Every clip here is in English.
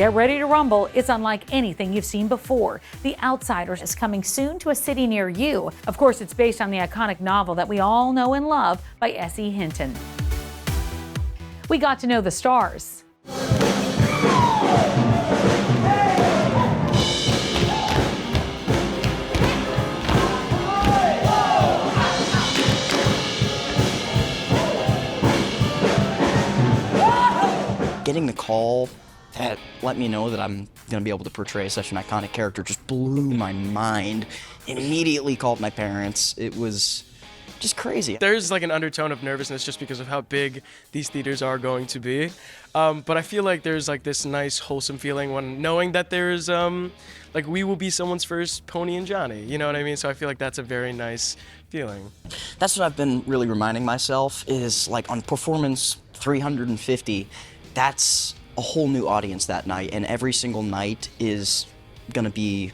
get ready to rumble. It's unlike anything you've seen before. The Outsiders is coming soon to a city near you. Of course, it's based on the iconic novel that we all know and love by S.E. Hinton. We got to know the stars. Getting the call that let me know that I'm going to be able to portray such an iconic character just blew my mind. Immediately called my parents. It was just crazy. There's like an undertone of nervousness just because of how big these theaters are going to be. But I feel like there's like this nice wholesome feeling when knowing that there's like we will be someone's first Pony and Johnny. You know what I mean? So I feel like that's a very nice feeling. That's what I've been really reminding myself is like on performance 350, that's a whole new audience that night, and every single night is going to be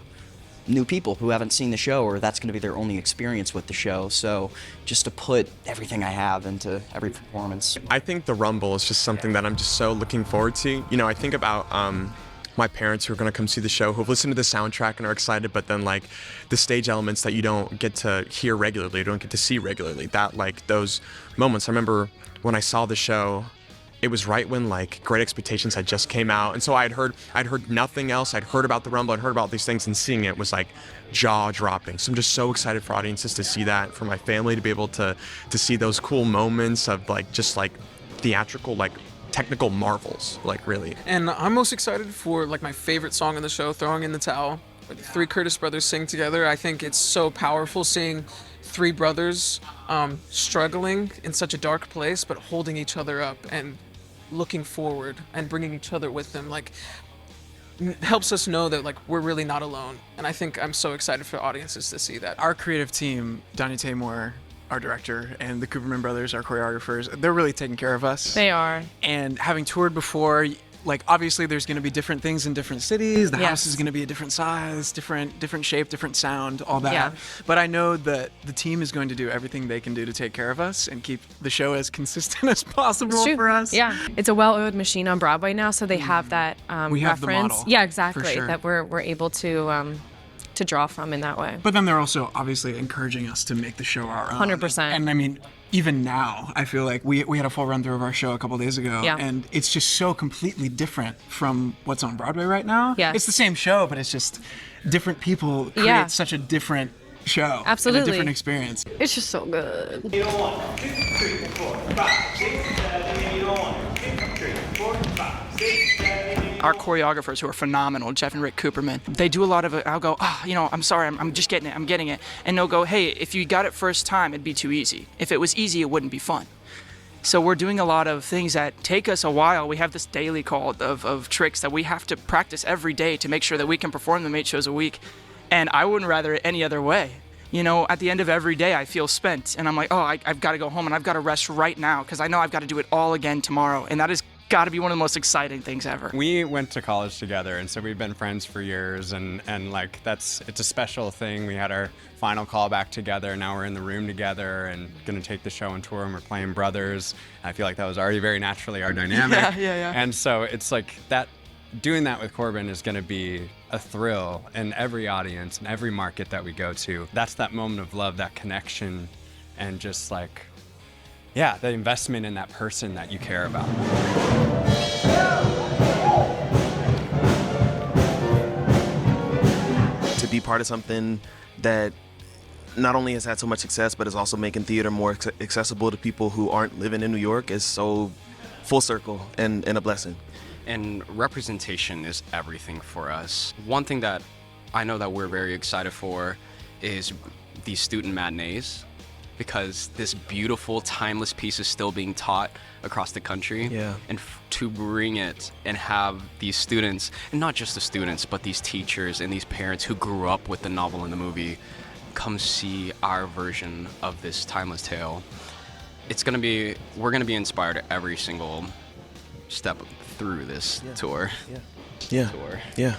new people who haven't seen the show, or that's going to be their only experience with the show. So just to put everything I have into every performance. I think the Rumble is just something that I'm just so looking forward to. You know, I think about my parents who are going to come see the show, who've listened to the soundtrack and are excited, but then like the stage elements that you don't get to hear regularly, you don't get to see regularly, that like those moments. I remember when I saw the show, it was right when like Great Expectations had just came out, and so I'd heard nothing else. I'd heard about the Rumble, I'd heard about these things, and seeing it was like jaw-dropping. So I'm just so excited for audiences to see that, for my family to be able to see those cool moments of like just like theatrical, like technical marvels, like really. And I'm most excited for like my favorite song in the show, Throwing in the Towel. The three Curtis brothers sing together. I think it's so powerful seeing three brothers struggling in such a dark place, but holding each other up and looking forward and bringing each other with them, like helps us know that like we're really not alone. And I think I'm so excited for audiences to see that. Our creative team, Donnie Taymor, our director, and the Cooperman brothers, our choreographers, they're really taking care of us. They are. And having toured before, like obviously there's going to be different things in different cities. The Yes. house is going to be a different size, different shape, different sound, all that. Yeah. But I know that the team is going to do everything they can do to take care of us and keep the show as consistent as possible for us. Yeah, it's a well-oiled machine on Broadway now, so they have that We have the reference. model, Yeah, for exactly. sure. That we're able to draw from in that way. But then they're also obviously encouraging us to make the show our own. 100%. And I mean, even now, I feel like we had a full run through of our show a couple days ago, Yeah. and it's just so completely different from what's on Broadway right now. Yes. It's the same show, but it's just different people create Yeah. such a different show. And Absolutely. a different experience. It's just so good. Our choreographers, who are phenomenal, Jeff and Rick Cooperman, they do a lot of it. I'll go, I'm sorry, I'm just getting it, I'm getting it. And they'll go, hey, if you got it first time, it'd be too easy. If it was easy, it wouldn't be fun. So we're doing a lot of things that take us a while. We have this daily call of tricks that we have to practice every day to make sure that we can perform them 8 shows a week. And I wouldn't rather it any other way. You know, at the end of every day, I feel spent. And I'm like, I've got to go home and I've got to rest right now because I know I've got to do it all again tomorrow. And that has got to be one of the most exciting things ever. We went to college together, and so we've been friends for years, and like it's a special thing. We had our final call back together. Now we're in the room together and gonna take the show on tour, and we're playing brothers. I feel like that was already very naturally our dynamic. Yeah. And so it's like that. Doing that with Corbin is gonna be a thrill in every audience and every market that we go to. That's that moment of love, that connection, and just like, yeah, the investment in that person that you care about. To be part of something that not only has had so much success, but is also making theater more accessible to people who aren't living in New York is so full circle and a blessing. And representation is everything for us. One thing that I know that we're very excited for is these student matinees, because this beautiful, timeless piece is still being taught across the country. Yeah. And to bring it and have these students, and not just the students, but these teachers and these parents who grew up with the novel and the movie, come see our version of this timeless tale. We're gonna be inspired every single step through this tour. Yeah. Tour. Yeah.